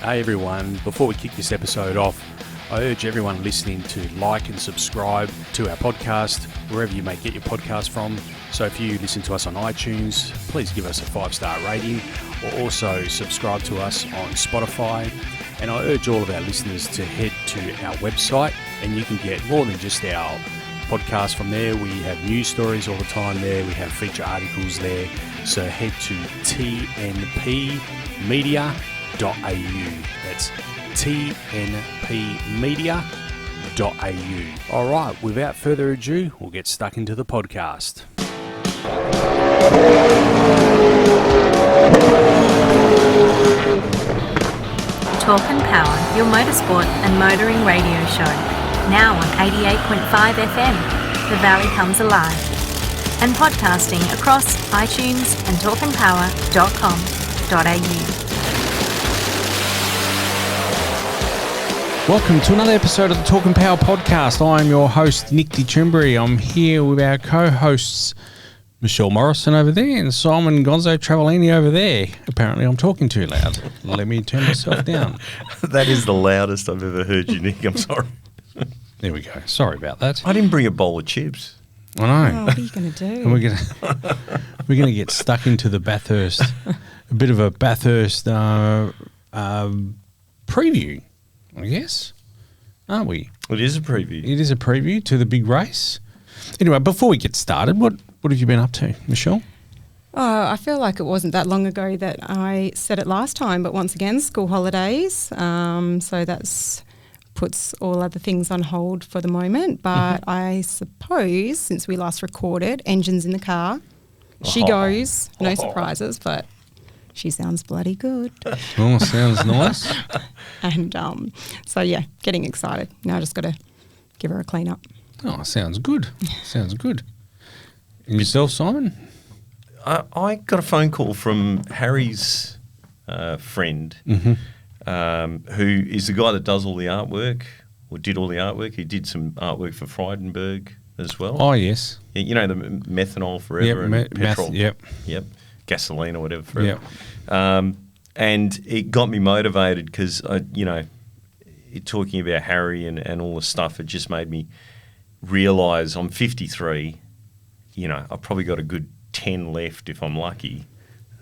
Hey everyone, before we kick this episode off, I urge everyone listening to like and subscribe to our podcast, wherever you may get your podcast from. So if you listen to us on iTunes, please give us a 5-star rating, or also subscribe to us on Spotify. And I urge all of our listeners to head to our website, and you can get more than just our podcast from there. We have news stories all the time there. We have feature articles there. So head to tnpmedia.au. That's tnpmedia.au. All right, without further ado, we'll get stuck into the podcast. Talk and Power, your motorsport and motoring radio show. Now on 88.5 FM, The Valley Comes Alive. And podcasting across iTunes and talkandpower.com.au. Welcome to another episode of the Talk and Power podcast. I am your host, Nick Dicembre. I'm here with our co-hosts, Michelle Morrison over there and Simon Travaglini over there. Apparently I'm talking too loud. Let me turn myself down. That is the loudest I've ever heard you, Nick. I'm sorry. There we go. Sorry about that. I didn't bring a bowl of chips. I know. Oh, what are you going to do? And we're going to get stuck into the Bathurst, a bit of a Bathurst preview, I guess, aren't we? It is a preview. It is a preview to the big race. Anyway, before we get started, what have you been up to, Michelle? Oh, I feel like it wasn't that long ago that I said it last time, but once again, school holidays. So that's puts all other things on hold for the moment. But I suppose since we last recorded, engine's in the car. She goes, no surprises, but she sounds bloody good. Oh, sounds nice. And so, yeah, getting excited. Now I just got to give her a clean up. Oh, sounds good. Sounds good. And yourself, Simon? I got a phone call from Harry's friend, who is the guy that does all the artwork, or did all the artwork. He did some artwork for Frydenberg as well. Oh, yes. You know, the methanol forever and petrol. Yep. Gasoline or whatever forever. Yep. And it got me motivated because, talking about Harry and all the stuff, it just made me realise I'm 53. You know, I've probably got a good 10 left if I'm lucky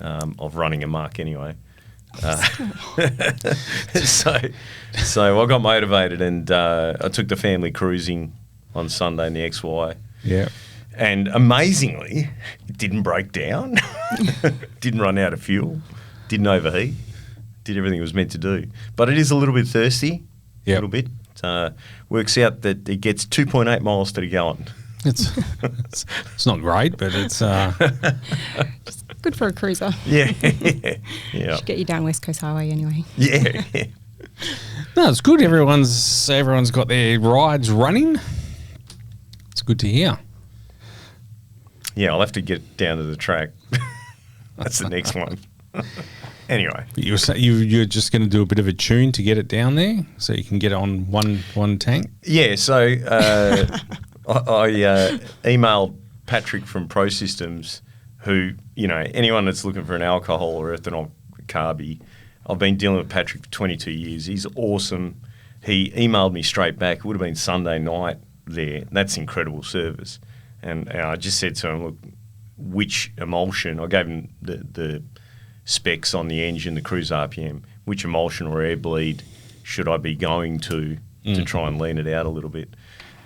of running a muck anyway. So I got motivated and I took the family cruising on Sunday in the XY. Yeah. And amazingly, it didn't break down, didn't run out of fuel, didn't overheat, did everything it was meant to do. But it is a little bit thirsty, a little bit. Works out that it gets 2.8 miles to the gallon. It's not great, but it's Just good for a cruiser. Yeah. Should get you down West Coast Highway anyway. Yeah. No, it's good. Everyone's got their rides running. It's good to hear. Yeah, I'll have to get down to the track. That's the next one. Anyway. You're just going to do a bit of a tune to get it down there so you can get it on one tank? Yeah, so I emailed Patrick from Pro Systems, who, you know, anyone that's looking for an alcohol or ethanol carby, I've been dealing with Patrick for 22 years. He's awesome. He emailed me straight back. It would have been Sunday night there. That's incredible service. And I just said to him, look, which emulsion, I gave him the specs on the engine, the cruise RPM, which emulsion or air bleed should I be going to try and lean it out a little bit.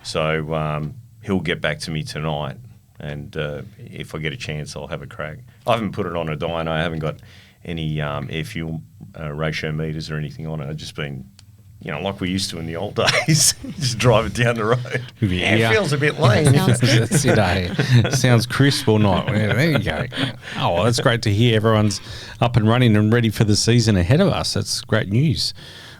So he'll get back to me tonight, and if I get a chance, I'll have a crack. I haven't put it on a dyno. I haven't got any air-fuel ratio meters or anything on it. I've just been, you know, like we used to in the old days, just drive it down the road. Yeah. It feels a bit lame. That's it, eh? Sounds crisp or not. Yeah, there you go. Oh, well, that's great to hear everyone's up and running and ready for the season ahead of us. That's great news.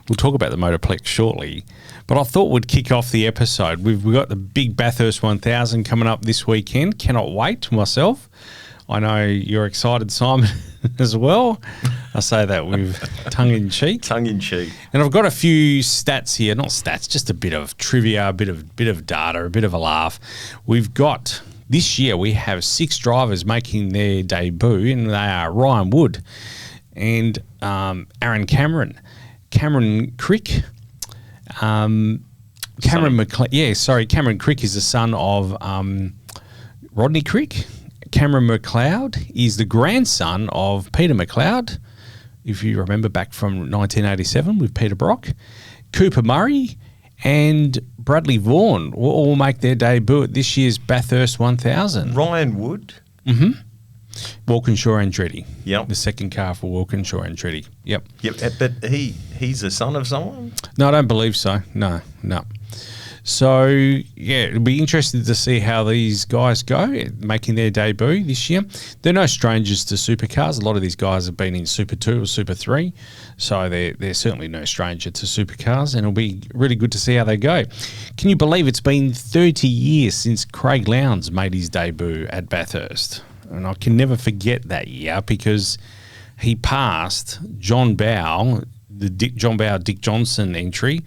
We'll talk about the Motorplex shortly. But I thought we'd kick off the episode. We've got the big Bathurst 1000 coming up this weekend. Cannot wait myself. I know you're excited, Simon, as well. I say that with tongue-in-cheek. Tongue-in-cheek. And I've got a few stats here. Not stats, just a bit of trivia, a bit of data, a bit of a laugh. We've got, this year, we have 6 drivers making their debut, and they are Ryan Wood and Aaron Cameron. Cameron Crick. Cameron Crick is the son of Rodney Crick. Cameron McLeod is the grandson of Peter McLeod, if you remember back from 1987 with Peter Brock. Cooper Murray and Bradley Vaughan will all make their debut at this year's Bathurst 1000. Ryan Wood. Walkinshaw Andretti. Yep. The second car for Walkinshaw Andretti. Yep. Yep. But he's the son of someone? No, I don't believe so. No. So, yeah, it'll be interesting to see how these guys go, making their debut this year. They're no strangers to supercars. A lot of these guys have been in Super 2 or Super 3, so they're certainly no stranger to supercars, and it'll be really good to see how they go. Can you believe it's been 30 years since Craig Lowndes made his debut at Bathurst? And I can never forget that year because he passed John Bowe, John Bowe Dick Johnson entry,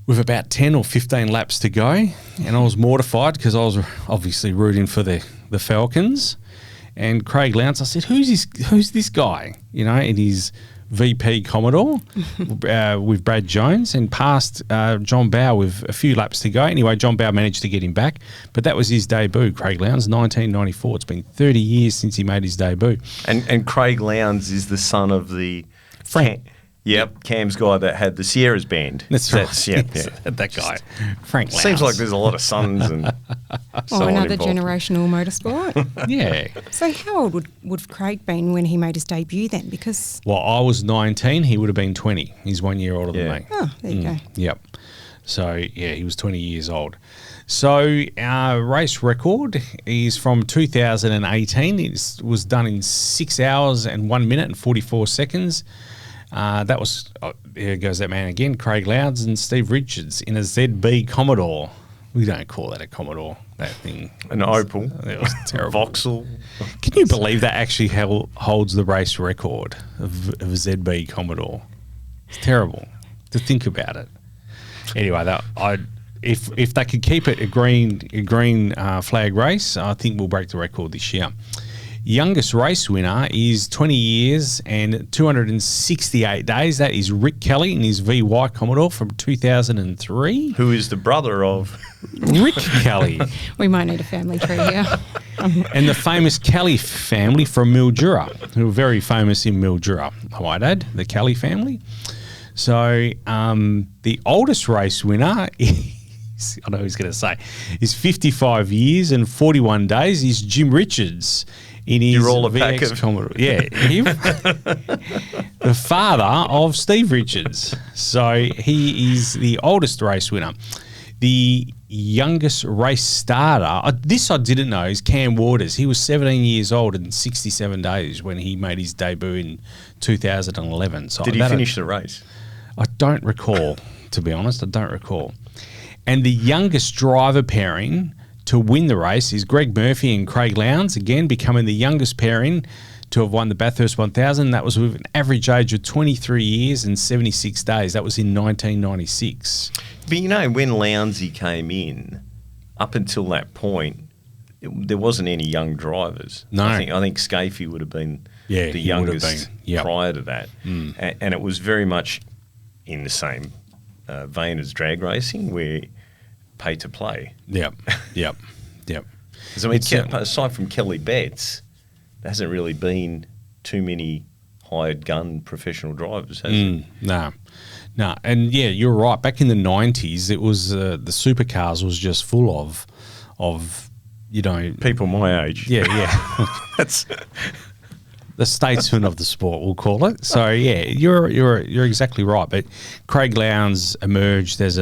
with about 10 or 15 laps to go, and I was mortified because I was obviously rooting for the Falcons. And Craig Lowndes, I said, who's this guy? You know, in his VP Commodore with Brad Jones, and passed John Bowe with a few laps to go. Anyway, John Bowe managed to get him back, but that was his debut, Craig Lowndes, 1994. It's been 30 years since he made his debut. And Craig Lowndes is the son of the... Frank. Cam's guy that had the Sierras band. That's right. That guy, Frank Lowndes. Seems like there's a lot of sons and so on another involved. generational motorsport. Yeah. So how old would Craig been when he made his debut then? Because Well, I was 19. He would have been 20. He's 1 year older than me. oh, there you go. Yep. So, yeah, he was 20 years old. So, our race record is from 2018. It was done in 6 hours and 1 minute and 44 seconds. That was, there goes that man again, Craig Lowndes and Steve Richards in a ZB Commodore. We don't call that a Commodore, that thing. An Opal. It was terrible. Vauxhall. Can you believe that actually holds the race record of a ZB Commodore? It's terrible to think about it. Anyway, if they could keep it a green flag race, I think we'll break the record this year. Youngest race winner is 20 years and 268 days. That is Rick Kelly in his VY Commodore from 2003. Who is the brother of... Rick Kelly. We might need a family tree here. And the famous Kelly family from Mildura, who are very famous in Mildura, I might add, the Kelly family. So the oldest race winner is, I know who he's going to say, is 55 years and 41 days, is Jim Richards. In his You're all a pack VX of... Commodore. Yeah, him. The father of Steve Richards. So he is the oldest race winner. The youngest race starter, this I didn't know, is Cam Waters. He was 17 years old and 67 days when he made his debut in 2011. So Did he finish the race? I don't recall, to be honest. I don't recall. And the youngest driver pairing to win the race is Greg Murphy and Craig Lowndes, again becoming the youngest pairing to have won the Bathurst 1000. That was with an average age of 23 years and 76 days. That was in 1996. But you know, when Lowndesy came in, up until that point, there wasn't any young drivers. No. I think Scafie would have been the youngest prior to that. And it was very much in the same vein as drag racing, where pay to play. Yep. So, I mean, aside from Kelly Betts, there hasn't really been too many hired gun professional drivers, has it? No. And yeah, you're right. Back in the 90s, it was the supercars was just full of people my age. Yeah. That's the statesman of the sport, we'll call it. So yeah, you're exactly right. But Craig Lowndes emerged as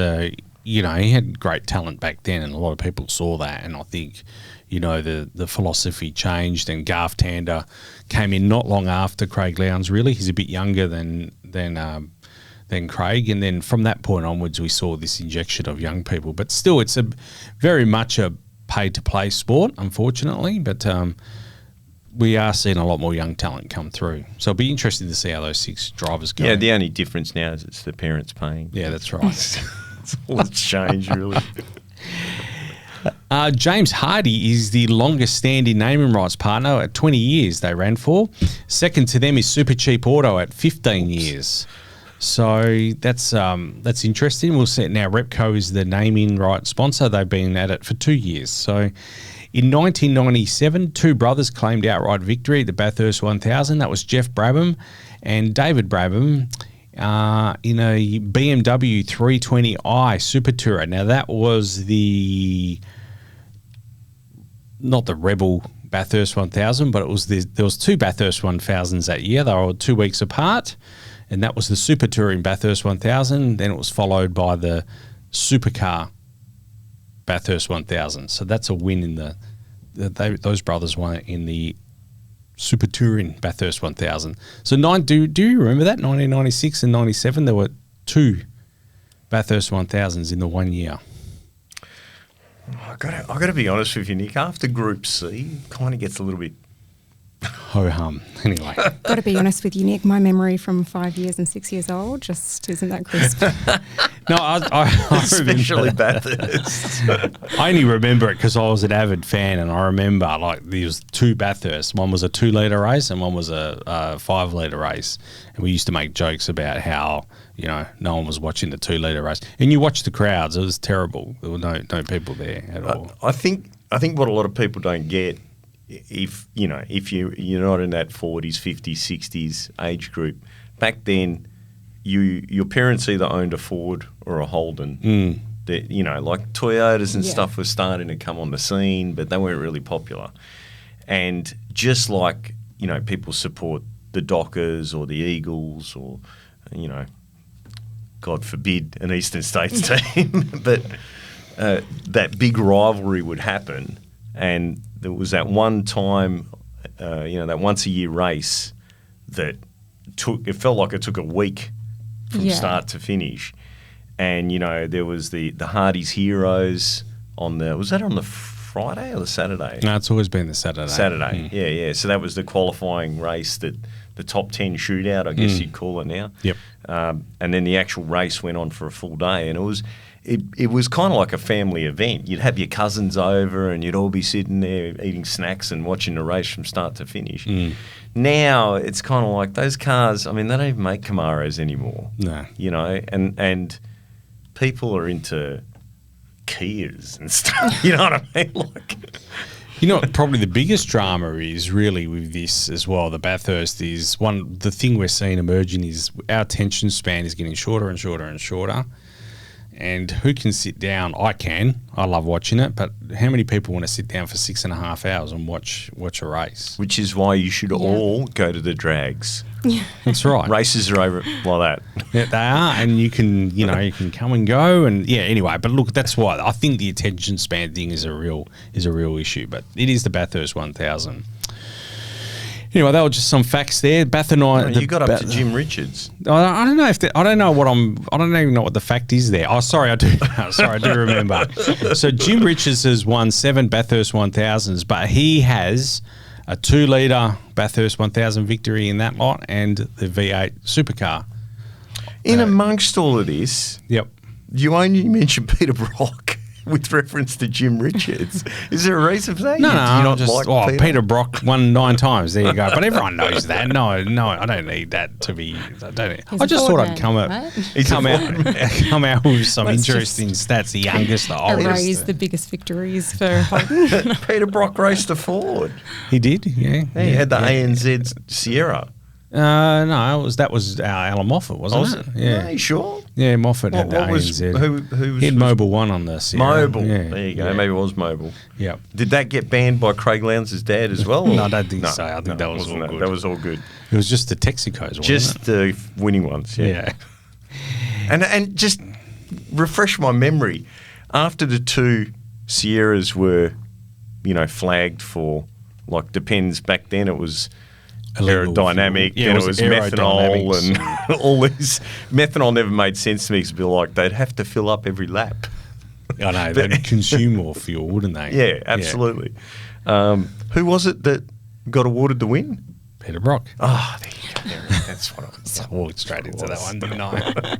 he had great talent back then, and a lot of people saw that. And I think, the philosophy changed, and Garth Tander came in not long after Craig Lowndes. Really, he's a bit younger than Craig, and then from that point onwards, we saw this injection of young people. But still, it's very much a pay-to-play sport, unfortunately. But we are seeing a lot more young talent come through. So it'll be interesting to see how those 6 drivers go. Yeah, the only difference now is it's the parents paying. Yeah, that's right. All that's changed, really. James Hardy is the longest standing naming rights partner at 20 years they ran for. Second to them is Super Cheap Auto at 15 years. So that's interesting. We'll see. Now, Repco is the naming right sponsor. They've been at it for 2 years. So in 1997, two brothers claimed outright victory at the Bathurst 1000. That was Jeff Brabham and David Brabham in a BMW 320i Super Tourer. Now, that was not the Rebel Bathurst 1000, but it was there was two Bathurst 1000s that year. They were 2 weeks apart, and that was the Super Touring Bathurst 1000. Then it was followed by the Supercar Bathurst 1000. So that's a win in those brothers won it in the Super Touring Bathurst 1000. So do you remember that 1996 and 97? There were two Bathurst 1000s in the 1 year. I got to be honest with you, Nick. After Group C, kind of gets a little bit ho hum. Anyway, got to be honest with you, Nick. My memory from 5 years and 6 years old just isn't that crisp. No, I especially remember Bathurst. I only remember it because I was an avid fan, and I remember like there was two Bathursts. One was a 2 litre race, and one was a 5 litre race. And we used to make jokes about how no one was watching the 2 litre race, and you watched the crowds. It was terrible. There were no people there at all. I think what a lot of people don't get, if you're not in that 40s, 50s, 60s age group, back then your parents either owned a Ford or a Holden. That like Toyotas and stuff were starting to come on the scene, but they weren't really popular. And just like people support the Dockers or the Eagles or God forbid an Eastern States team, but that big rivalry would happen. And there was that one time, that once a year race that it felt like it took a week from start to finish. And, there was the Hardy's Heroes was that on the Friday or the Saturday? No, it's always been the Saturday. Saturday, yeah. So that was the qualifying race, that the top 10 shootout, I guess you'd call it now. Yep. And then the actual race went on for a full day, and it was kind of like a family event. You'd have your cousins over, and you'd all be sitting there eating snacks and watching the race from start to finish. Now it's kind of like those cars. I mean, they don't even make Camaros anymore. No, and people are into Kias and stuff. You know what I mean? Like, probably the biggest drama is really with this as well. The Bathurst is the thing we're seeing emerging is our attention span is getting shorter and shorter and shorter. And who can sit down? I can. I love watching it. But how many people want to sit down for 6.5 hours and watch a race? Which is why you should all go to the drags. That's right. Races are over like that. Yeah, they are, and you can come and go, and anyway. But look, that's why I think the attention span thing is a real issue. But it is the Bathurst 1000. Anyway, that were just some facts there. You got up to Jim Richards. I don't know I don't even know what the fact is there. Oh, sorry, I do. Sorry, I do remember. So Jim Richards has won 7 Bathurst 1000s, but he has a 2 litre Bathurst 1000 victory in that lot and the V8 supercar. In amongst all of this, yep, you only mentioned Peter Brock with reference to Jim Richards. Is there a reason for that? No, Peter Brock won 9 times. There you go. But everyone knows that. No, I don't need that to be. I just thought I'd come out with some interesting stats. The youngest, the oldest. Raised the biggest victories for Holden. Peter Brock raced a Ford. He did. Yeah. He had the ANZ Sierra. No, that was Alan Moffat, wasn't it? Yeah. Are you sure? Yeah, Moffat had the ANZ. Who he had Mobil 1 on the Sierra. Mobil. Yeah. There you go. Yeah. Maybe it was Mobil. Yeah. Did that get banned by Craig Lowndes' dad as well? No, I don't think so. I think that was all good. That was all good. It was just the Texacos, wasn't just the winning ones, yeah. And just refresh my memory. After the 2 Sierras were, flagged for, depends, back then it was aerodynamic, then it was methanol and all these. Methanol never made sense to me because they'd have to fill up every lap. I know, they'd consume more fuel, wouldn't they? Yeah, absolutely. Yeah. Who was it that got awarded the win? Peter Brock. Oh, there you go. That's what I was. I walked straight into that one, didn't I?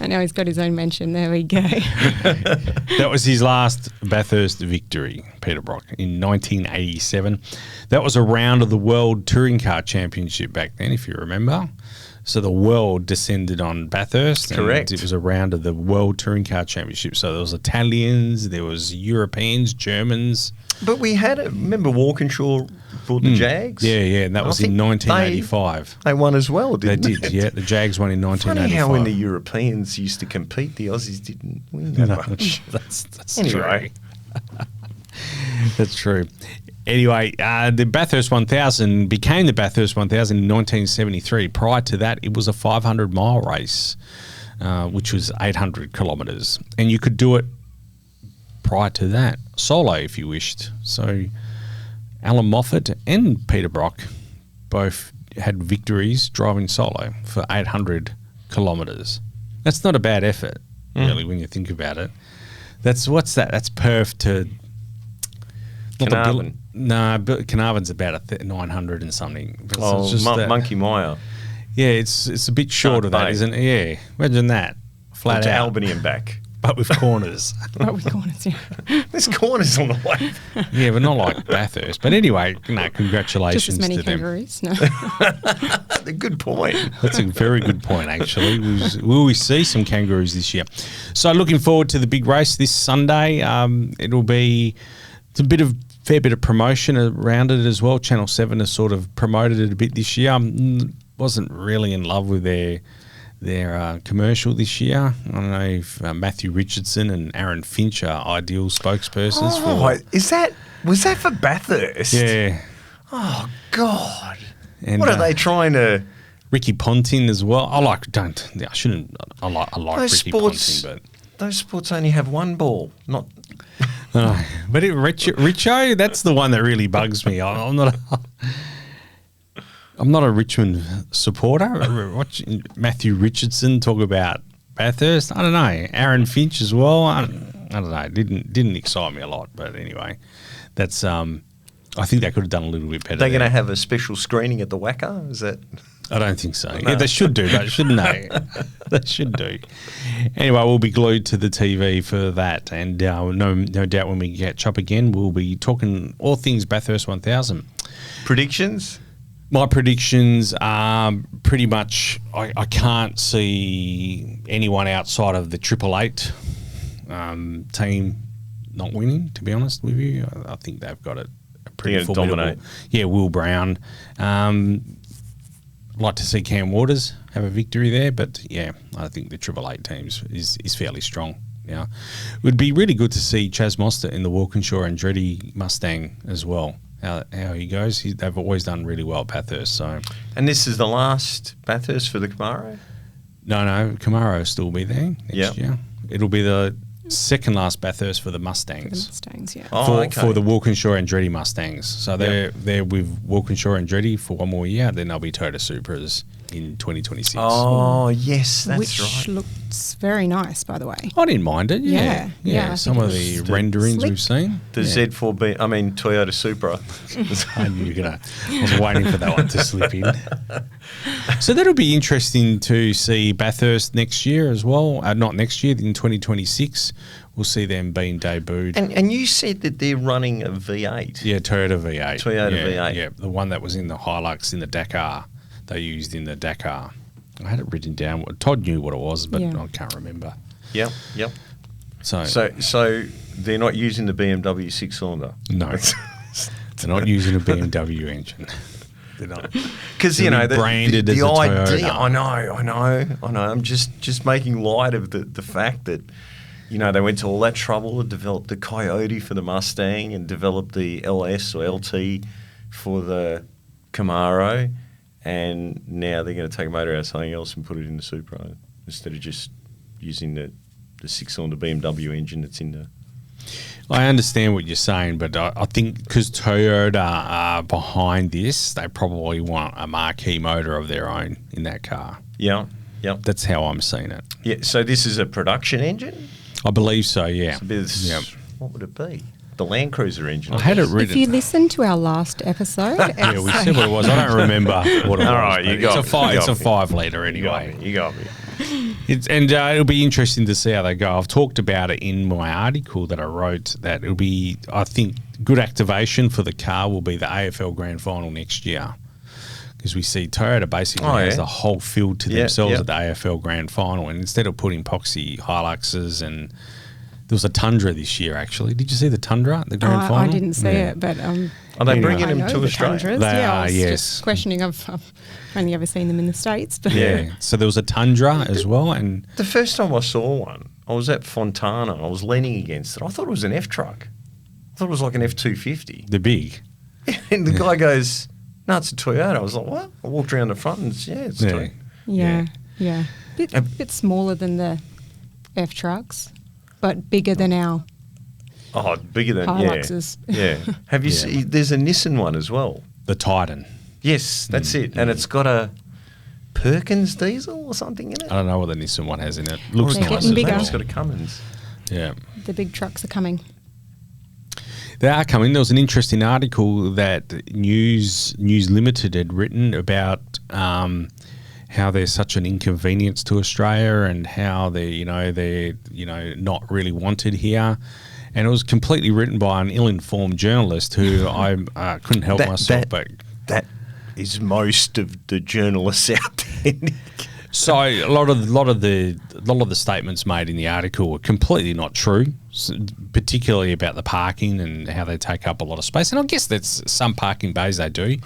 I know he's got his own mention. There we go. That was his last Bathurst victory, Peter Brock, in 1987. That was a round of the World Touring Car Championship back then, if you remember. So the world descended on Bathurst. Correct. And it was a round of the World Touring Car Championship. So there was Italians, there was Europeans, Germans. But we had remember Walkinshaw brought the Jags? Yeah, and that I was in think 1985. They won as well, They didn't did, yeah. The Jags won in Funny 1985. how when the Europeans used to compete, the Aussies didn't win that much. That's Anyway. true. That's true. Anyway, the Bathurst 1000 became the Bathurst 1000 in 1973. Prior to that, it was a 500-mile race, which was 800 kilometres. And you could do it prior to that solo if you wished. So Alan Moffat and Peter Brock both had victories driving solo for 800 kilometres. That's not a bad effort, really, when you think about it. What's that? That's Perth to... Carnarvon. But Carnarvon's about 900 and something. But Oh, it's just Monkey Mire. yeah, it's a bit short of that, Bay. isn't it? Yeah, imagine that. Flat To out. Albany and back. But with corners. But with corners, yeah. There's corners on the way. Yeah, but not like Bathurst. But anyway, no, Just congratulations as many to them. kangaroos. No. A good point. That's a very good point, actually. Will we see some kangaroos this year? So looking forward to the big race this Sunday. It'll be it's a fair bit of promotion around it as well. Channel 7 has sort of promoted it a bit this year. Wasn't really in love with their commercial this year. I don't know if Matthew Richardson and Aaron Finch are ideal spokespersons Was that for Bathurst? Yeah. Oh God. And, what are they trying to? Ricky Ponting as well. I like Those Ricky sports. Ponting, Those sports only have one ball. Not. but Richo, that's the one that really bugs me. I'm not a Richmond supporter. Watching Matthew Richardson talk about Bathurst, I don't know. Aaron Finch as well. I don't know. Didn't excite me a lot. But anyway, that's. I think they could have done a little bit better. They're going to there. have a special screening at the Wacker. Is that? I don't think so. Yeah, they should do that, shouldn't they? They should do. Anyway, we'll be glued to the TV for that, and no doubt when we catch up again, we'll be talking all things Bathurst 1000. Predictions? My predictions are pretty much I can't see anyone outside of the 888 team not winning, to be honest with you. I think they've got it pretty formidable. Dominate. Yeah, Will Brown. Like to see Cam Waters have a victory there, but yeah, I think the 888 teams is fairly strong. Yeah, it would be really good to see Chaz Moster in the Walkinshaw Andretti Mustang as well. How he goes, they've always done really well at Bathurst. So, And this is the last Bathurst for the Camaro? no, Camaro will still be there next year. It'll be the second last Bathurst for the Mustangs. The Mustangs, yeah. Oh, For the Walkinshaw Andretti Mustangs. So they're with Walkinshaw Andretti for one more year, then they'll be Toyota Supras in 2026. Oh, yes, that's Which right. looks very nice, by the way. I didn't mind it, yeah. Yeah, I Some think of it the was renderings slick. we've seen. The Z4B, I mean Toyota Supra. I knew you were I was waiting for that one to slip in. So that'll be interesting to see Bathurst next year as well. Not next year, in 2026. We'll see them being debuted. And you said that they're running a V8. Yeah, Toyota V8. Toyota yeah, V8. Yeah, the one that was in the Hilux in the Dakar. They used in the Dakar. I had it written down. Todd knew what it was, but Yeah. I can't remember. Yep. So So they're not using the BMW 6-cylinder? no, they're not using a BMW engine. They're not. Because, They'll be branded as a idea, Toyota. I know. I'm just making light of the fact that, they went to all that trouble to develop the Coyote for the Mustang and develop the LS or LT for the Camaro, and now they're going to take a motor out of something else and put it in the Supra instead of just using the 6-cylinder BMW engine that's in there. I understand what you're saying, but I think because Toyota are behind this, they probably want a marquee motor of their own in that car. Yeah. That's how I'm seeing it. Yeah, so this is a production engine? I believe so, yeah. It's a bit of, Yep. What would it be? The Land Cruiser engine. I had it If written. you listen to our last episode, Yeah, we said what it was. I don't remember what it was. All right, but you got it's me, a you it's got a me. 5-litre anyway. You got me. It'll be interesting to see how they go. I've talked about it in my article that I wrote that it'll be, I think, good activation for the car will be the AFL Grand Final next year. Because we see Toyota basically Oh, has yeah. the whole field to Yeah, themselves yeah. at the AFL Grand Final, and instead of putting Poxy Hiluxes, and there was a Tundra this year actually. Did you see the Tundra at the Grand Final? I didn't see Yeah. it, but Are they Anyway. bringing I them know to the Australia? Tundras. They yeah, are, I was yes. just questioning. I've only ever seen them in the States. But Yeah. So there was a Tundra as well, and The first time I saw one, I was at Fontana. I was leaning against it. I thought it was an F truck. I thought it was like an F-250. the big. And the guy goes, "No, it's a Toyota." I was like, "What?" I walked around the front and it's a Yeah. Toyota. yeah. Bit smaller than the F trucks, but bigger than our. Oh, bigger than Hiluxes. Yeah. Have you Yeah. seen? There's a Nissan one as well. The Titan. Yes, that's it. And it's got a Perkins diesel or something in it. I don't know what the Nissan one has in it. Looks They're nice getting as bigger. well. It's got a Cummins. Yeah. The big trucks are coming. They are coming. There was an interesting article that News Limited had written about how they're such an inconvenience to Australia and how they're not really wanted here. And it was completely written by an ill-informed journalist who I couldn't help myself. But that is most of the journalists out there, Nick. so a lot of the statements made in the article were completely not true, particularly about the parking and how they take up a lot of space. And I guess that's some parking bays they do,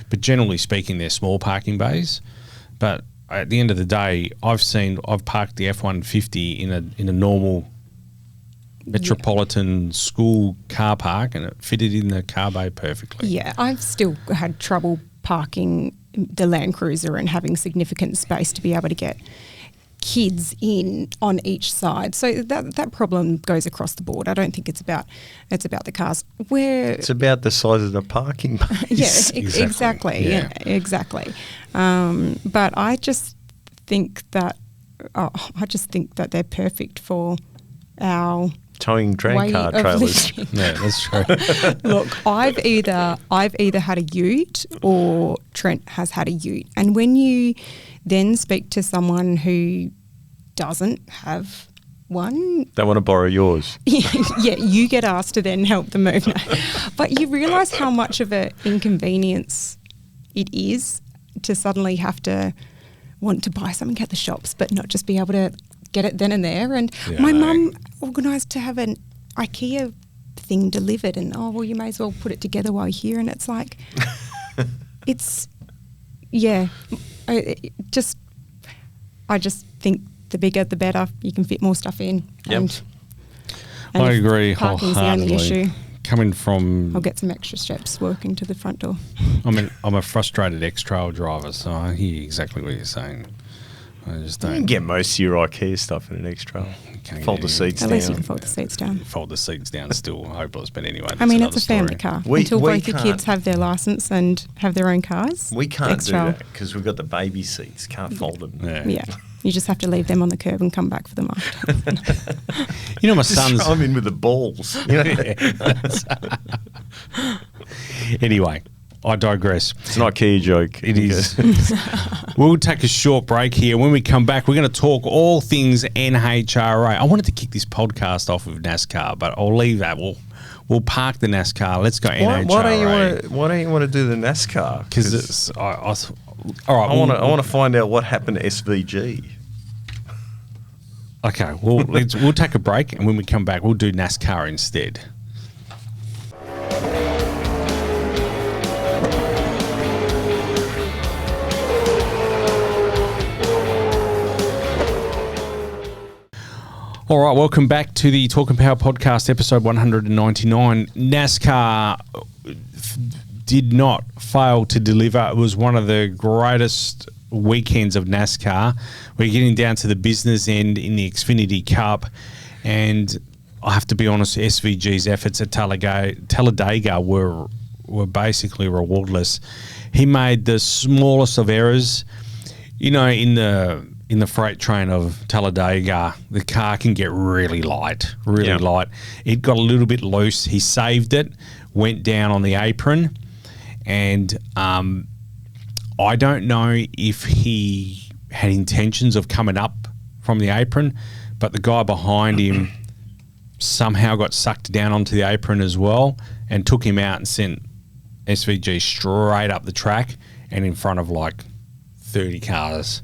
but generally speaking, they're small parking bays. But at the end of the day, I've parked the F-150 in a normal metropolitan school car park, and it fitted in the car bay perfectly. Yeah, I've still had trouble parking the Land Cruiser and having significant space to be able to get kids in on each side. So that problem goes across the board. I don't think it's about the cars. It's about the size of the parking base. Yeah, Exactly. exactly. But I just think that they're perfect for our Towing drag way car of trailers. living. Yeah, that's true. Look, I've either had a ute or Trent has had a ute, and when you then speak to someone who doesn't have one, They want to borrow yours. yeah, you get asked to then help them move. No. But you realise how much of an inconvenience it is to suddenly have to want to buy something at the shops, but not just be able to get it then and there. And Yeah, my I know. mum organised to have an IKEA thing delivered, and you may as well put it together while you're here. And it's like, I just think the bigger the better. You can fit more stuff in. Yep. And I if agree parking's the only wholeheartedly. issue, Coming from, I'll get some extra steps working to the front door. I'm a frustrated X-Trail driver, so I hear exactly what you're saying. I just You can don't get most of your IKEA stuff in an X-Trail. Can't Fold get the any- seats At down. least you can fold the seats down. fold the seats down. Still hopeless, but anyway. I mean, that's it's a another family story. car. We Until both your can't- kids have their licence and have their own cars. We can't X-Trail. do that because we've got the baby seats. Can't fold them. Yeah. Yeah. You just have to leave them on the curb and come back for them after. You know, my Just son's. throw them in with the balls. You know? Anyway, I digress. It's an IKEA joke. It is. We'll take a short break here. When we come back, we're going to talk all things NHRA. I wanted to kick this podcast off with NASCAR, but I'll leave that. We'll park the NASCAR. Let's go NHRA. Why don't you want to do the NASCAR? Because it's all right. I want to find out what happened to SVG. Okay, well, we'll take a break, and when we come back, we'll do NASCAR instead. All right, welcome back to the Talk and Power podcast, episode 199. NASCAR did not fail to deliver. It was one of the greatest weekends of NASCAR. We're getting down to the business end in the Xfinity Cup, and I have to be honest, SVG's efforts at Talledaga were basically rewardless. He made the smallest of errors. You know, in the freight train of Talledaga, the car can get really light. It got a little bit loose. He saved it, went down on the apron, and I don't know if he had intentions of coming up from the apron, but the guy behind him somehow got sucked down onto the apron as well and took him out and sent SVG straight up the track. and in front of like 30 cars.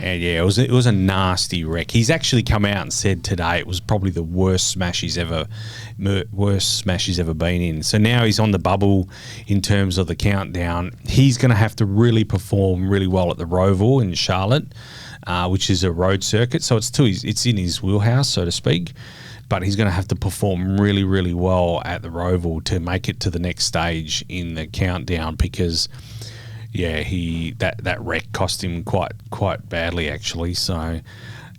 And yeah, it was a nasty wreck. He's actually come out and said today it was probably the worst smash he's ever been in. So now he's on the bubble in terms of the countdown. He's going to have to really perform really well at the Roval in Charlotte, which is a road circuit. So it's in his wheelhouse, so to speak. But he's going to have to perform really, really well at the Roval to make it to the next stage in the countdown, because yeah, that wreck cost him quite badly actually. So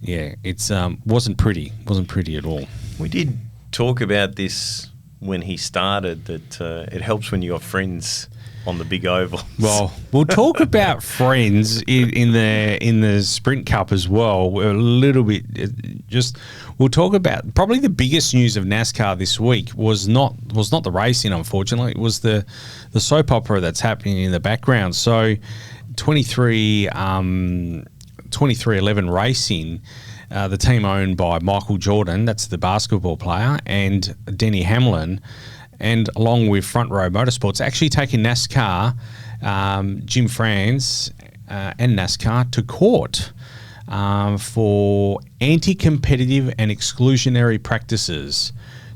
yeah, it's wasn't pretty at all. We did talk about this when he started, that it helps when you got friends on the big oval. Well, we'll talk about friends in the Sprint Cup as well. A little bit. We'll talk about probably the biggest news of NASCAR this week was not the racing, unfortunately. It was the soap opera that's happening in the background. So, 2311 Racing, the team owned by Michael Jordan, that's the basketball player, and Denny Hamlin, and along with Front Row Motorsports, actually taking NASCAR, Jim France and NASCAR to court for anti-competitive and exclusionary practices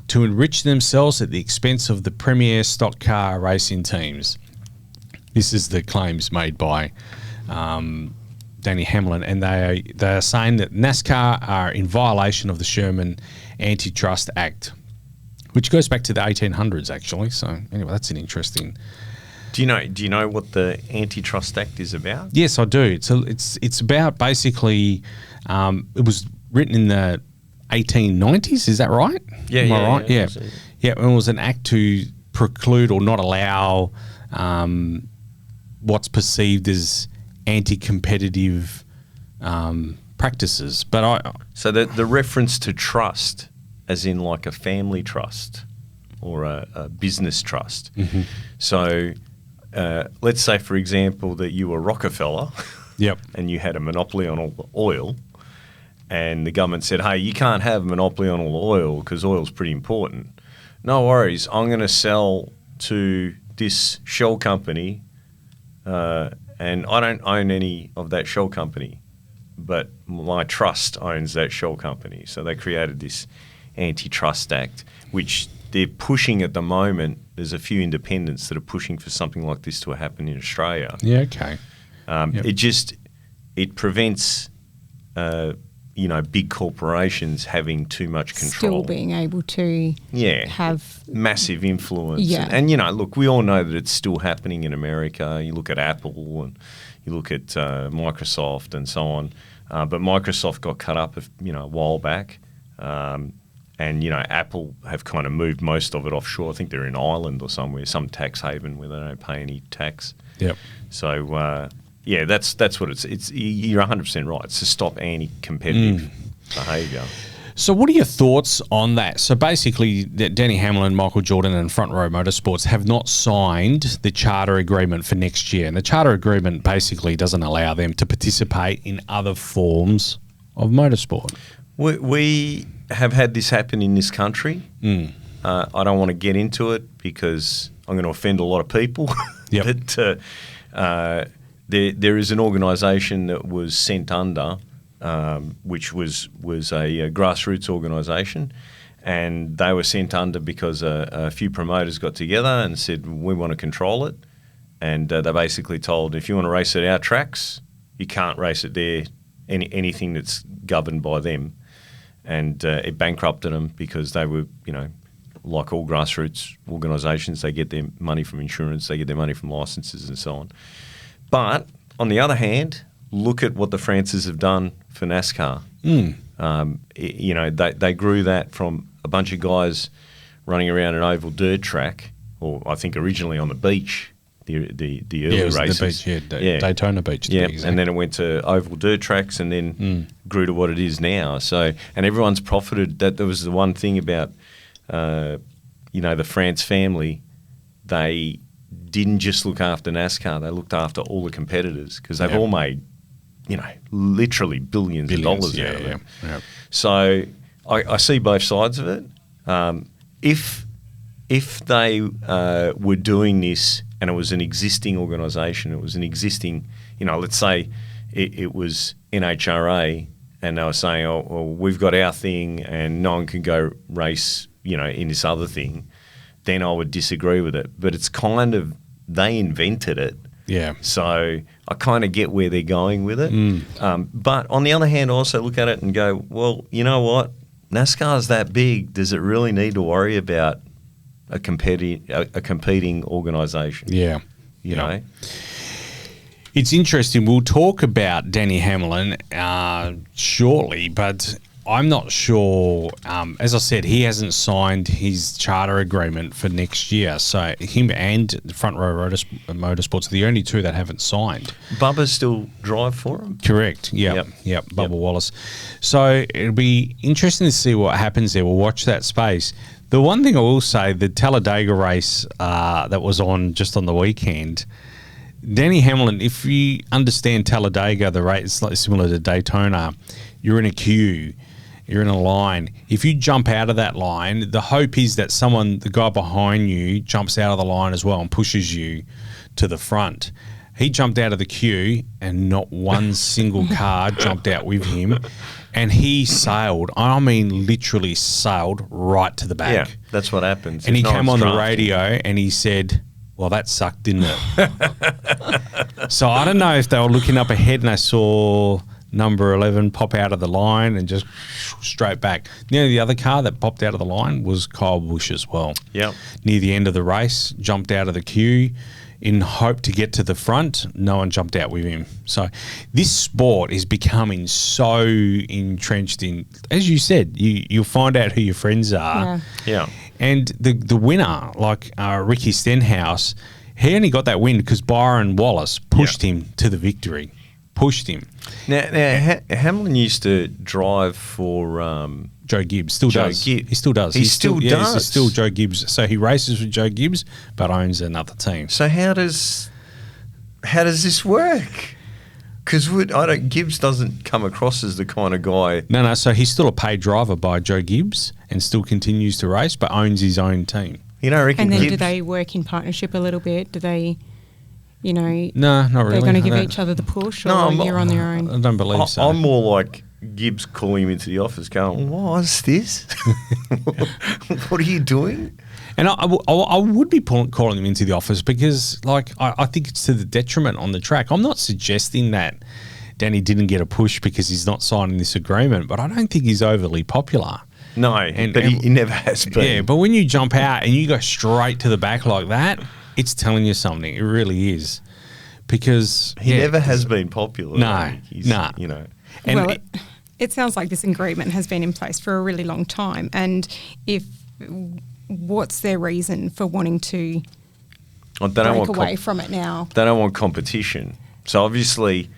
to enrich themselves at the expense of the premier stock car racing teams. This is the claims made by Denny Hamlin, and they are saying that NASCAR are in violation of the Sherman Antitrust Act, which goes back to the 1800s, actually. So anyway, that's an interesting. Do you know what the Antitrust Act is about? Yes, I do. It's about basically. It was written in the 1890s. Is that right? Yeah, Am I yeah, right? yeah. Yeah. And it was an act to preclude or not allow what's perceived as anti-competitive practices. But so the reference to trust, as in like a family trust or a business trust. Mm-hmm. So let's say, for example, that you were Rockefeller, yep, and you had a monopoly on all the oil, and the government said, hey, you can't have a monopoly on all the oil because oil's pretty important. No worries, I'm going to sell to this Shell company, and I don't own any of that Shell company, but my trust owns that Shell company. So they created this Antitrust Act, which they're pushing at the moment. There's a few independents that are pushing for something like this to happen in Australia. Yeah, okay. Yep. It prevents big corporations having too much control. Still being able to have massive influence. Yeah. And look, we all know that it's still happening in America. You look at Apple and you look at Microsoft and so on. But Microsoft got cut up a while back. And Apple have kind of moved most of it offshore. I think they're in Ireland or somewhere, some tax haven where they don't pay any tax. Yep. So that's what it's. You're 100% right. It's to stop anti-competitive behaviour. So what are your thoughts on that? So basically, Denny Hamlin, Michael Jordan and Front Row Motorsports have not signed the charter agreement for next year. And the charter agreement basically doesn't allow them to participate in other forms of motorsport. We have had this happen in this country. I don't want to get into it because I'm going to offend a lot of people. Yep. But there is an organisation that was sent under, which was a grassroots organisation, and they were sent under because a few promoters got together and said, we want to control it. And they basically told, if you want to race at our tracks, you can't race it there, anything that's governed by them. And it bankrupted them because they were, like all grassroots organisations, they get their money from insurance, they get their money from licences and so on. But on the other hand, look at what the Frances have done for NASCAR. They grew that from a bunch of guys running around an oval dirt track, or I think originally on the beach, the early races. The beach, Daytona Beach. Yeah, exact. And then it went to oval dirt tracks and then grew to what it is now. So, and everyone's profited. That was the one thing about, the France family. They didn't just look after NASCAR. They looked after all the competitors because they've all made, literally billions of dollars out of it. Yeah. So I see both sides of it. If they were doing this and it was an existing organisation. It was an existing, let's say it was NHRA, and they were saying, oh, well, we've got our thing and no one can go race, in this other thing, then I would disagree with it. But it's kind of, they invented it. Yeah. So I kind of get where they're going with it. But on the other hand, I also look at it and go, well, you know what? NASCAR's that big. Does it really need to worry about a competing organisation? Yeah. You know? It's interesting. We'll talk about Danny Hamlin shortly, but I'm not sure. As I said, he hasn't signed his charter agreement for next year. So him and Front Row Motorsports are the only two that haven't signed. Bubba still drive for him? Correct. Yep. Bubba Wallace. So it'll be interesting to see what happens there. We'll watch that space. The one thing I will say, the Talledaga race that was on just on the weekend, Danny Hamlin, if you understand Talledaga, the race is slightly similar to Daytona. You're in a queue. You're in a line. If you jump out of that line, the hope is that the guy behind you, jumps out of the line as well and pushes you to the front. He jumped out of the queue and not one single car jumped out with him. And he sailed, I mean literally sailed right to the back. Yeah, that's what happens. And he came on the radio and he said, well, that sucked, didn't it? So I don't know if they were looking up ahead and they saw number 11 pop out of the line and just straight back. The other car that popped out of the line was Kyle Busch as well. Yep. Near the end of the race, jumped out of the queue in hope to get to the front. No one jumped out with him. So this sport is becoming so entrenched in, as you said, you'll find out who your friends are. Yeah. And the winner, like Ricky Stenhouse, he only got that win because Byron Wallace pushed him to the victory. Pushed him. Now Hamlin used to drive for Joe Gibbs. Still does. He still does. He still does. He's still Joe Gibbs. So he races with Joe Gibbs, but owns another team. So how does this work? Because Gibbs doesn't come across as the kind of guy. No. So he's still a paid driver by Joe Gibbs and still continues to race, but owns his own team. I reckon. And then Gibbs, do they work in partnership a little bit? Do they? No, not really. They're going to give each other the push, or you're on their own? I don't believe so. I'm more like Gibbs calling him into the office going, what's this? What are you doing? And I would be calling him into the office because, I think it's to the detriment on the track. I'm not suggesting that Danny didn't get a push because he's not signing this agreement, but I don't think he's overly popular. No, but he never has been. Yeah, but when you jump out and you go straight to the back like that, it's telling you something. It really is. Because he never has been popular. No. And it sounds like this agreement has been in place for a really long time. And what's their reason for wanting to break away from it now? They don't want competition. So obviously,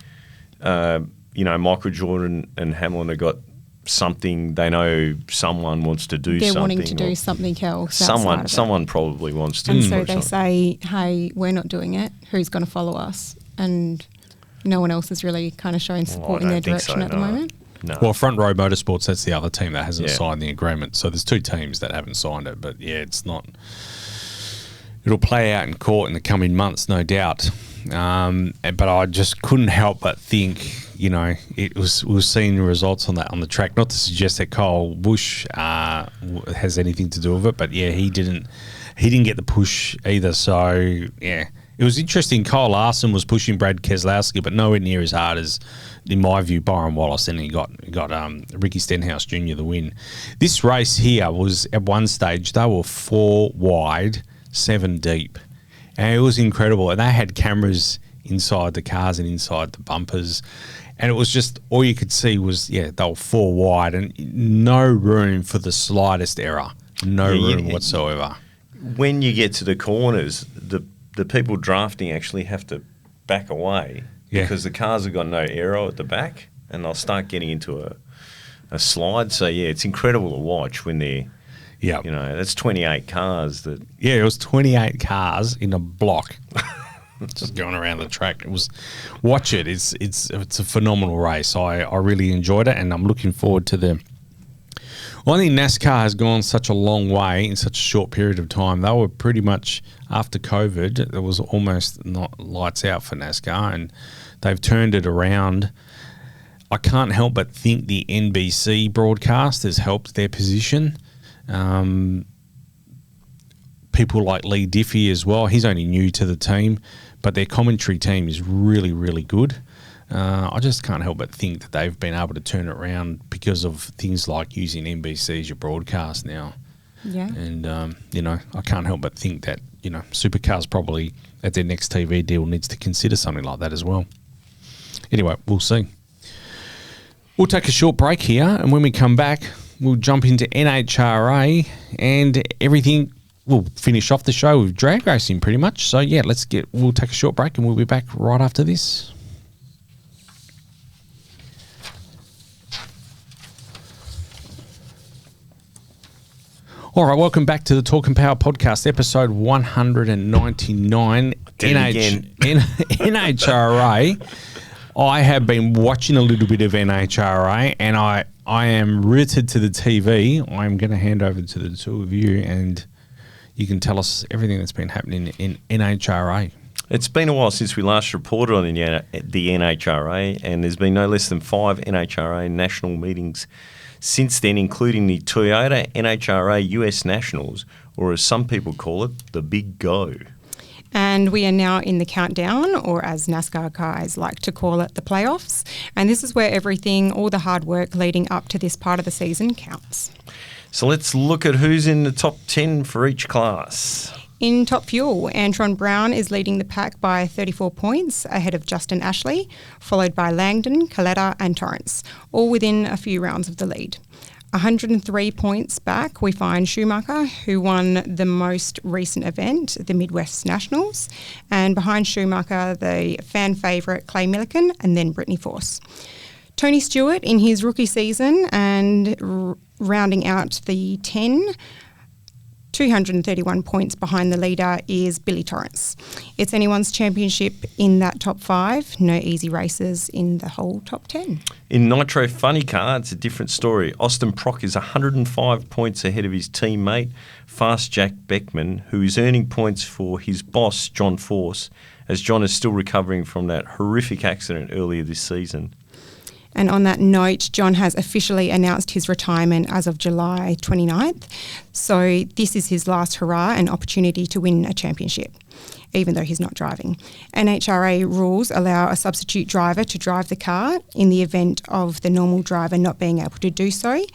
Michael Jordan and Hamlin have got something. They know someone wants to do something. They're wanting to do something else. Someone probably wants to. And so they say, "Hey, we're not doing it. Who's going to follow us?" And no one else is really kind of showing support in their direction at the moment. No. Well, Front Row Motorsports, that's the other team that hasn't signed the agreement. So there's two teams that haven't signed it. But it's not. It'll play out in court in the coming months, no doubt. But I just couldn't help but think, we were seeing the results on the track. Not to suggest that Kyle Busch has anything to do with it, but he didn't get the push either. So it was interesting. Kyle Larson was pushing Brad Keselowski, but nowhere near as hard as, in my view, Byron Wallace. And he got Ricky Stenhouse Jr. the win. This race here was at one stage they were 4 wide, 7 deep. And it was incredible. And they had cameras inside the cars and inside the bumpers. And it was just, all you could see was, they were 4 wide and no room for the slightest error. No room whatsoever. When you get to the corners, the people drafting actually have to back away because the cars have got no aero at the back and they'll start getting into a slide. So, it's incredible to watch when they're... Yeah, that's 28 cars. It was 28 cars in a block, just going around the track. Watch it. It's a phenomenal race. I really enjoyed it, and I'm looking forward to the Well, I think NASCAR has gone such a long way in such a short period of time. They were pretty much, after COVID, it was almost not lights out for NASCAR, and they've turned it around. I can't help but think the NBC broadcast has helped their position. People like Lee Diffie as well. He's only new to the team, but their commentary team is really, really good. I just can't help but think that they've been able to turn it around because of things like using NBC as your broadcast now. Yeah. And, I can't help but think that, Supercars probably at their next TV deal needs to consider something like that as well. Anyway, we'll see. We'll take a short break here, and when we come back, we'll jump into NHRA and everything. We'll finish off the show with drag racing pretty much. So, yeah, we'll take a short break and we'll be back right after this. All right, welcome back to the Talk and Power podcast, episode 199, NHRA. I have been watching a little bit of NHRA, and I am rooted to the TV. I'm going to hand over to the two of you, and you can tell us everything that's been happening in NHRA. It's been a while since we last reported on the NHRA, and there's been no less than 5 NHRA national meetings since then, including the Toyota NHRA US Nationals, or as some people call it, the Big Go. And we are now in the countdown, or as NASCAR guys like to call it, the playoffs. And this is where everything, all the hard work leading up to this part of the season counts. So let's look at who's in the top 10 for each class. In Top Fuel, Antron Brown is leading the pack by 34 points ahead of Justin Ashley, followed by Langdon, Coletta and Torrance, all within a few rounds of the lead. 103 points back, we find Schumacher, who won the most recent event, the Midwest Nationals, and behind Schumacher, the fan favourite Clay Millican and then Brittany Force. Tony Stewart in his rookie season and rounding out the 10, 231 points behind the leader is Billy Torrance. It's anyone's championship in that top 5. No easy races in the whole top 10. In Nitro Funny Car, it's a different story. Austin Prock is 105 points ahead of his teammate, Fast Jack Beckman, who is earning points for his boss, John Force, as John is still recovering from that horrific accident earlier this season. And on that note, John has officially announced his retirement as of July 29th. So this is his last hurrah and opportunity to win a championship, even though he's not driving. NHRA rules allow a substitute driver to drive the car in the event of the normal driver not being able to do so,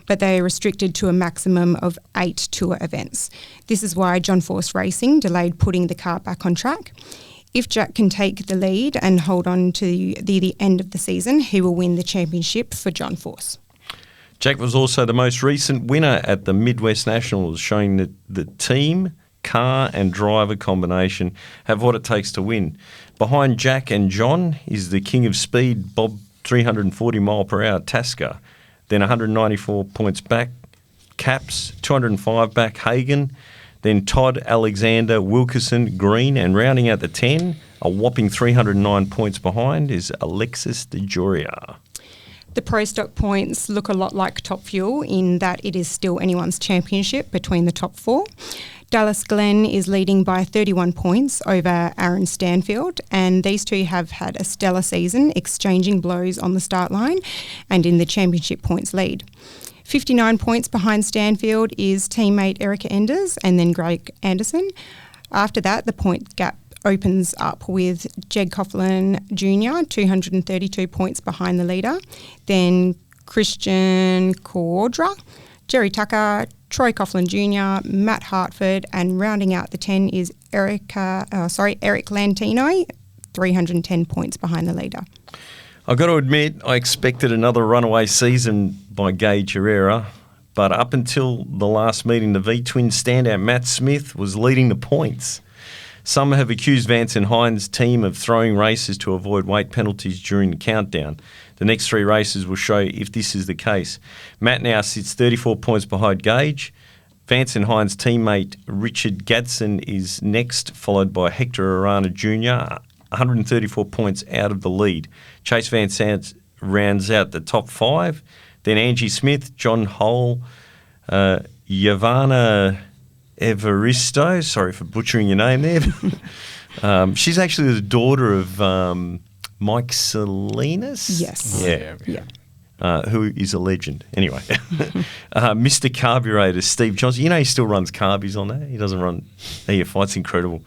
but they are restricted to a maximum of 8 tour events. This is why John Force Racing delayed putting the car back on track. If Jack can take the lead and hold on to the end of the season, he will win the championship for John Force. Jack was also the most recent winner at the Midwest Nationals, showing that the team, car and driver combination have what it takes to win. Behind Jack and John is the king of speed, Bob 340 mile per hour Tasker. Then 194 points back, Caps, 205 back, Hagen. Then Todd, Alexander, Wilkerson, Green, and rounding out the 10, a whopping 309 points behind, is Alexis DeJoria. The Pro Stock points look a lot like Top Fuel in that it is still anyone's championship between the top 4. Dallas Glenn is leading by 31 points over Aaron Stanfield, and these two have had a stellar season, exchanging blows on the start line and in the championship points lead. 59 points behind Stanfield is teammate Erica Enders and then Greg Anderson. After that, the point gap opens up with Jed Coughlin Jr., 232 points behind the leader. Then Christian Cordra, Jerry Tucker, Troy Coughlin Jr., Matt Hartford, and rounding out the 10 is Eric Lantino, 310 points behind the leader. I've got to admit, I expected another runaway season by Gage Herrera, but up until the last meeting, the V-Twin standout Matt Smith was leading the points. Some have accused Vance and Hines' team of throwing races to avoid weight penalties during the countdown. The next 3 races will show if this is the case. Matt now sits 34 points behind Gage. Vance and Hines' teammate Richard Gadsden is next, followed by Hector Arana Jr., 134 points out of the lead. Chase Van Sant rounds out the top 5. Then Angie Smith, John Hull, Yavana Evaristo, sorry for butchering your name there. She's actually the daughter of Mike Salinas. Yes. Yeah. Who is a legend. Anyway, Mr. Carburetor, Steve Johnson. You know he still runs carbies on there. He doesn't run EFI. Incredible.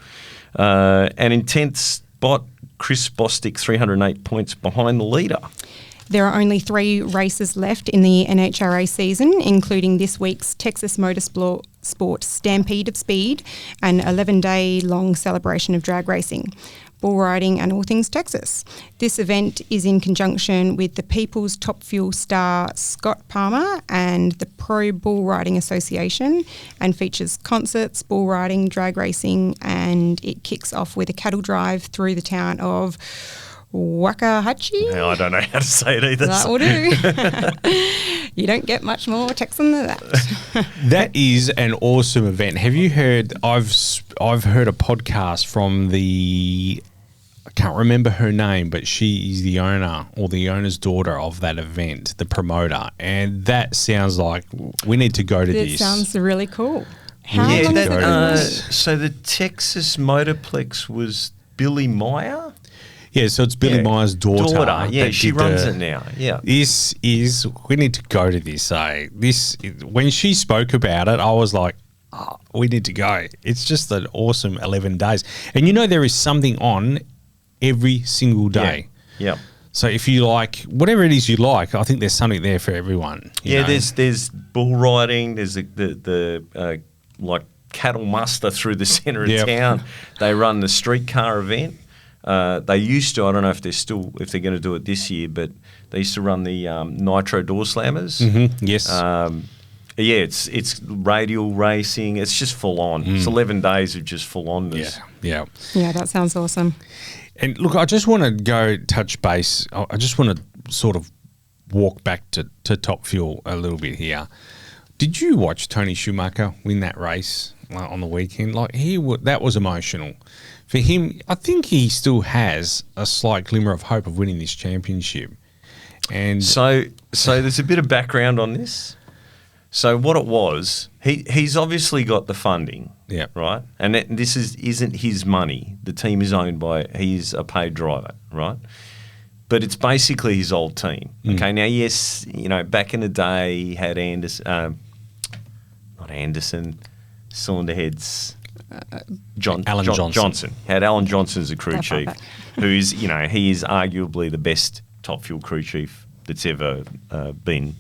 And in 10th spot, Chris Bostic, 308 points behind the leader. There are only 3 races left in the NHRA season, including this week's Texas Motorsport Stampede of Speed, an 11-day-long celebration of drag racing, bull riding and all things Texas. This event is in conjunction with the People's Top Fuel star Scott Palmer and the Pro Bull Riding Association, and features concerts, bull riding, drag racing, and it kicks off with a cattle drive through the town of Waxahachie. I don't know how to say it either. That will do. You don't get much more Texan than that. That is an awesome event. Have you heard? I've heard a podcast from the. I can't remember her name, but she is the owner or the owner's daughter of that event, the promoter, and that sounds like we need to go to this. It sounds really cool. How Yeah, long has it been? so the Texas Motorplex was Billy Meyer? Yeah, so it's Billy Meyer's daughter. Yeah, that she did runs it now. Yeah. This is, we need to go to this. When she spoke about it, I was like, oh, we need to go. It's just an awesome 11 days. And you know, there is something on every single day. Yeah. So if you like, whatever it is you like, I think there's something there for everyone. you know? There's bull riding, there's the like cattle muster through the centre of town. They run the streetcar event. They used to, I don't know if they're going to do it this year, but they used to run the Nitro Door Slammers. Mm-hmm. Yes. It's radial racing. It's just full on. It's 11 days of just full onness. Yeah. Yeah, that sounds awesome. And look, I just want to go touch base. I just want to sort of walk back to Top Fuel a little bit here. Did you watch Tony Schumacher win that race on the weekend? That was emotional. For him, I think he still has a slight glimmer of hope of winning this championship. And so there's a bit of background on this. So what it was, he's obviously got the funding, right? And this isn't his money. The team is owned by, he's a paid driver, right? But it's basically his old team. Okay, now yes, back in the day he had Cylinderheads. Alan Johnson. Had Alan Johnson as a crew chief, who is, he is arguably the best Top Fuel crew chief that's ever been.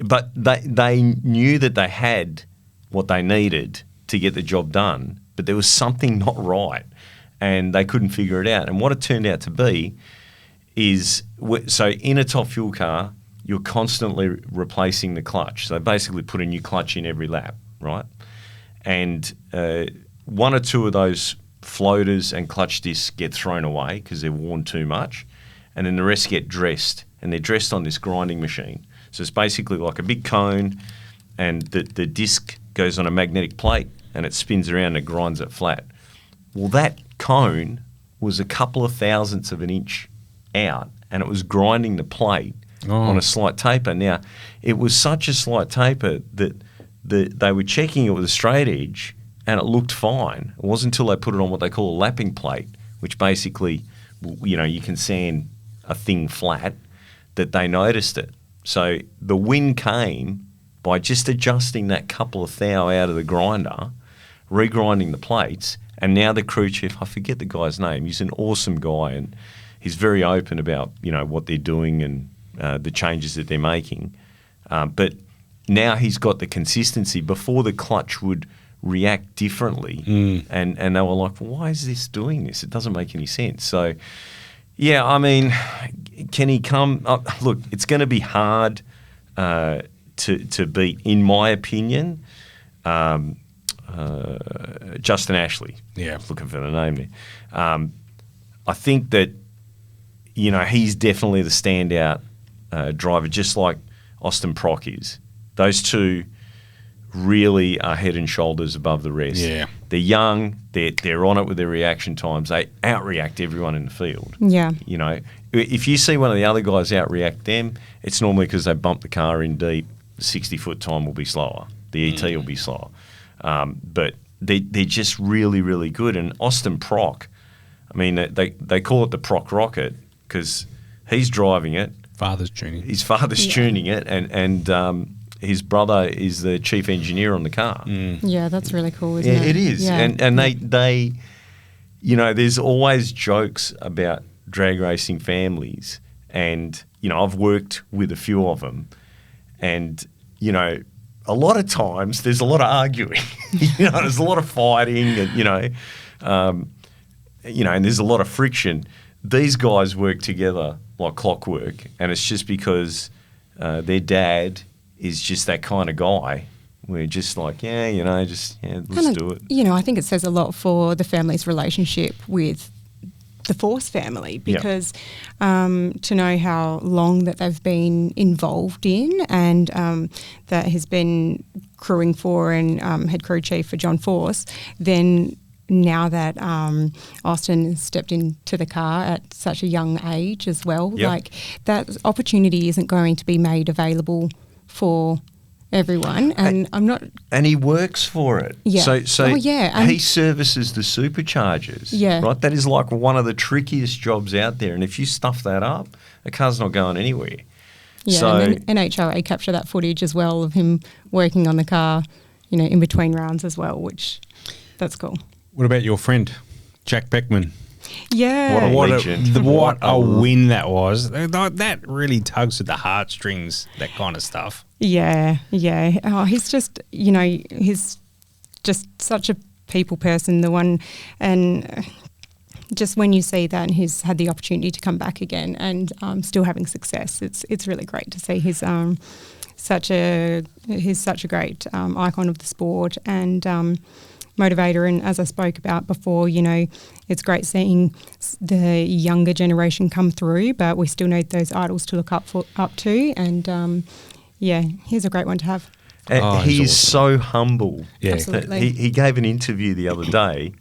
But they knew that they had what they needed to get the job done, but there was something not right, and they couldn't figure it out. And what it turned out to be is, so in a Top Fuel car, you're constantly replacing the clutch. So they basically put a new clutch in every lap, right? And one or two of those floaters and clutch discs get thrown away because they're worn too much, and then the rest get dressed, and they're dressed on this grinding machine. So it's basically like a big cone, and the disc goes on a magnetic plate, and it spins around and it grinds it flat. Well, that cone was a couple of thousandths of an inch out, and it was grinding the plate on a slight taper. Now, it was such a slight taper that they were checking it with a straight edge, and it looked fine. It wasn't until they put it on what they call a lapping plate, which basically, you can sand a thing flat, that they noticed it. So the win came by just adjusting that couple of thou out of the grinder, regrinding the plates, and now the crew chief, I forget the guy's name, he's an awesome guy, and he's very open about, what they're doing and the changes that they're making. But now he's got the consistency. Before, the clutch would react differently, and they were like, well, why is this doing this? It doesn't make any sense. So, yeah, I mean, can he come? Look, it's going to be hard to beat, in my opinion, Justin Ashley. Yeah. Looking for the name there. I think that, he's definitely the standout driver, just like Austin Prock is. Those two really are head and shoulders above the rest. Yeah. They're young, they're on it with their reaction times. They outreact everyone in the field. Yeah. You know, if you see one of the other guys outreact them, it's normally because they bumped the car in deep. The 60-foot time will be slower. The ET will be slower. But they're just really, really good. And Austin Prock, I mean, they call it the Prock Rocket because he's driving it. His father's tuning it, and his brother is the chief engineer on the car. Yeah, that's really cool, isn't it? It is. Yeah. And they, you know, there's always jokes about drag racing families. And, you know, I've worked with a few of them. And, you know, a lot of times there's a lot of arguing. You know, there's a lot of fighting and, you know, and there's a lot of friction. These guys work together like clockwork, and it's just because their dad is just that kind of guy. We're just like, let's do it. You know, I think it says a lot for the family's relationship with the Force family because to know how long that they've been involved in and that has been crewing for and head crew chief for John Force, then now that Austin has stepped into the car at such a young age as well, like that opportunity isn't going to be made available for everyone, and I'm not. And he works for it. Yeah. So he services the superchargers. Yeah. Right. That is like one of the trickiest jobs out there, and if you stuff that up, the car's not going anywhere. Yeah. So, and then NHRA capture that footage as well of him working on the car, you know, in between rounds as well, which that's cool. What about your friend, Jack Beckman? Yeah. What a win that was. That really tugs at the heartstrings, that kind of stuff. Yeah, yeah. Oh, he's just, you know, he's just such a people person, and just when you see that and he's had the opportunity to come back again and still having success, it's really great to see. He's such a great icon of the sport and motivator, and as I spoke about before, you know, it's great seeing the younger generation come through, but we still need those idols to look up to, and he's a great one to have. He's so humble. Yeah, absolutely. He gave an interview the other day,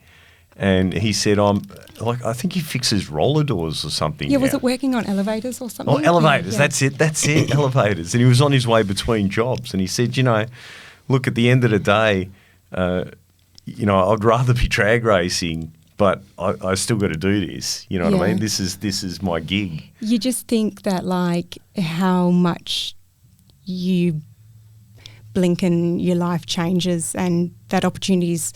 and he said, I think he fixes roller doors or something. Yeah, now. was it working on elevators or something? Oh, elevators. Yeah. That's it, elevators. And he was on his way between jobs, and he said, you know, look, at the end of the day, you know, I'd rather be drag racing, but I still got to do this. You know what I mean? This is my gig. You just think that, like, how much you blink and your life changes, and that opportunities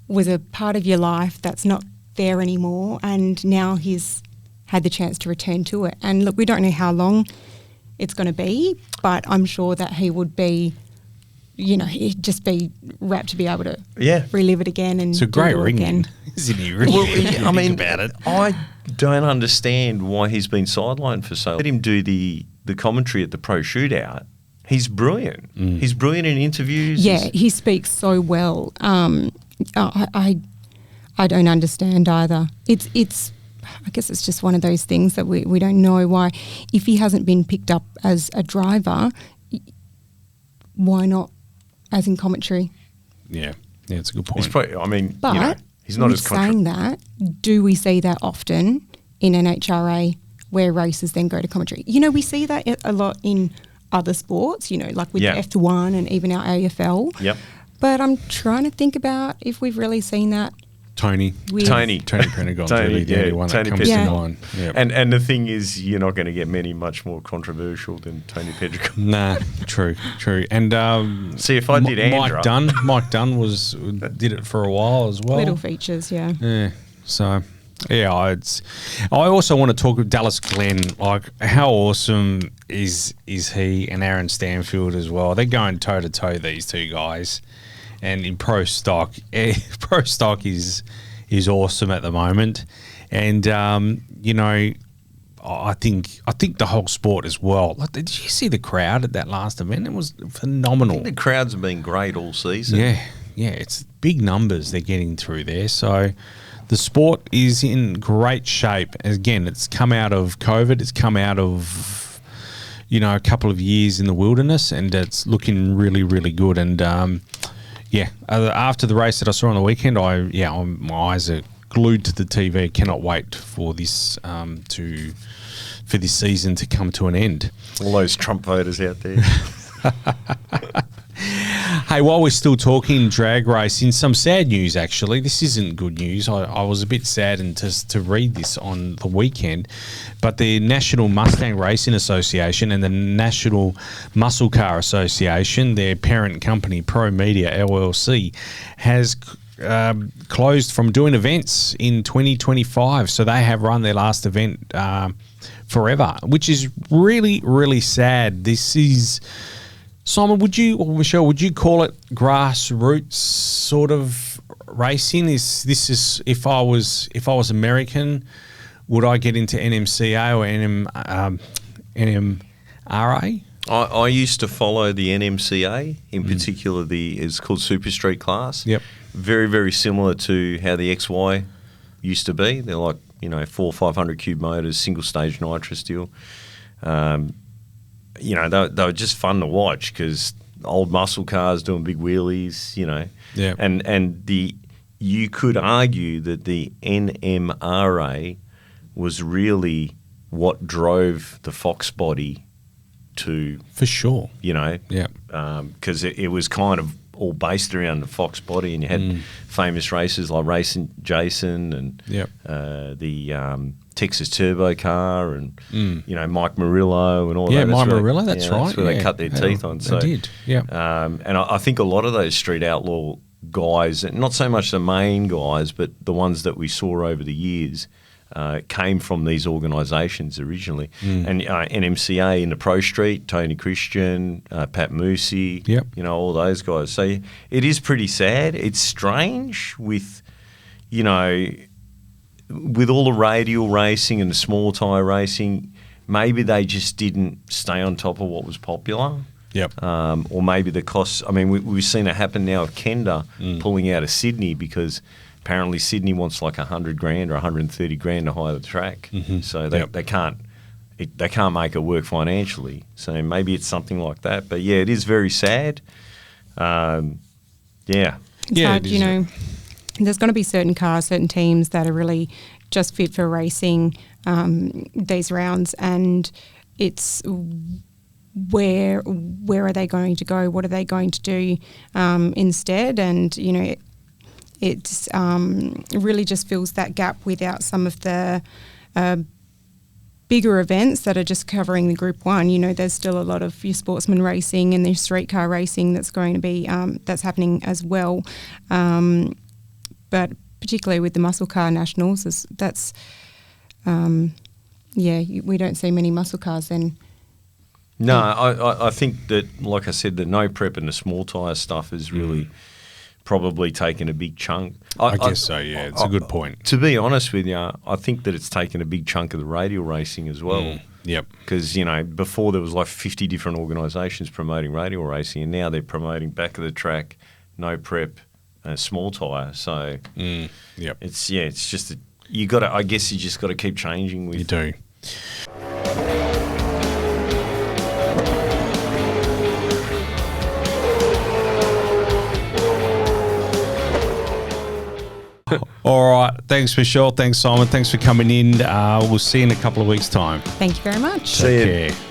was a part of your life that's not there anymore, and now he's had the chance to return to it. And look, we don't know how long it's going to be, but I'm sure that he would be, you know, he'd just be rapt to be able to relive it again. And it's a great ring again. Isn't he? Really? Well, I mean, about it. I don't understand why he's been sidelined for so long. Let him do the commentary at the pro shootout. He's brilliant. He's brilliant in interviews. Yeah, he speaks so well. I don't understand either. It's I guess it's just one of those things that we don't know why. If he hasn't been picked up as a driver, why not as in commentary? Yeah, it's a good point. He's probably, I mean, But you know, he's not as saying that, do we see that often in NHRA where races then go to commentary? You know, we see that a lot in other sports, you know, like with F1 and even our AFL. Yep. But I'm trying to think about if we've really seen that. Tony Pentagon's really the only one that comes to mind. Yep. And the thing is, you're not going to get many much more controversial than Tony Pentagon. Nah, true. And see, if I did Andra, Mike Dunn did it for a while as well. Little features, yeah. Yeah. So yeah, I also want to talk with Dallas Glenn. Like, how awesome is he and Aaron Stanfield as well? They're going toe to toe, these two guys. And in pro stock is awesome at the moment, and you know, I think the whole sport as well. Like, did you see the crowd at that last event? It was phenomenal. I think the crowds have been great all season. Yeah, it's big numbers they're getting through there. So the sport is in great shape. Again, it's come out of COVID. It's come out of, a couple of years in the wilderness, and it's looking really, really good. And after the race that I saw on the weekend, my eyes are glued to the TV. Cannot wait for this for this season to come to an end. All those Trump voters out there. Hey, while we're still talking drag racing, some sad news actually. This isn't good news. I was a bit saddened to read this on the weekend, but the National Mustang Racing Association and the National Muscle Car Association, their parent company Pro Media LLC, has closed from doing events in 2025. So they have run their last event forever, which is really, really sad. This is... Simon, Michelle, would you call it grassroots sort of racing? If I was American, would I get into NMCA or NMRA? I used to follow the NMCA, in particular it's called Super Street Class. Yep. Very, very similar to how the XY used to be. They're like 400 or 500 cube motors, single stage nitrous deal. They were just fun to watch because old muscle cars doing big wheelies, Yeah. And you could argue that the NMRA was really what drove the Fox body to, For sure. Yeah, because it was kind of all based around the Fox body, and you had famous races like Racing Jason and the Texas Turbo Car and Mike Murillo and all that. Yeah, Mike Murillo, that's right. That's where they cut their teeth on. So they did, yeah. And I think a lot of those street outlaw guys, not so much the main guys, but the ones that we saw over the years, came from these organisations originally. And NMCA in the Pro Street, Tony Christian, Pat Moosey, all those guys. So it is pretty sad. It's strange with all the radial racing and the small tyre racing, maybe they just didn't stay on top of what was popular. Yep. Or maybe the costs. I mean, we've seen it happen now with Kenda pulling out of Sydney because apparently Sydney wants like $100,000 or $130,000 to hire the track. So they can't make it work financially. So maybe it's something like that. But yeah, it is very sad. It's hard, there's going to be certain cars, certain teams that are really just fit for racing these rounds, and it's where are they going to go? What are they going to do instead? And it really just fills that gap without some of the bigger events that are just covering the Group 1. There's still a lot of your sportsman racing and the street car racing that's going to be that's happening as well. But particularly with the muscle car nationals, we don't see many muscle cars then. No, I think that, like I said, the no prep and the small tyre stuff is really probably taken a big chunk. I guess so, yeah. It's a good point. To be honest with you, I think that it's taken a big chunk of the radial racing as well. Yep. Because, before there was like 50 different organisations promoting radial racing, and now they're promoting back of the track, no prep, small tyre. So it's just I guess you just got to keep changing with. You do. All right. Thanks, Michelle. Thanks, Simon. Thanks for coming in. We'll see you in a couple of weeks' time. Thank you very much. See you. Take care.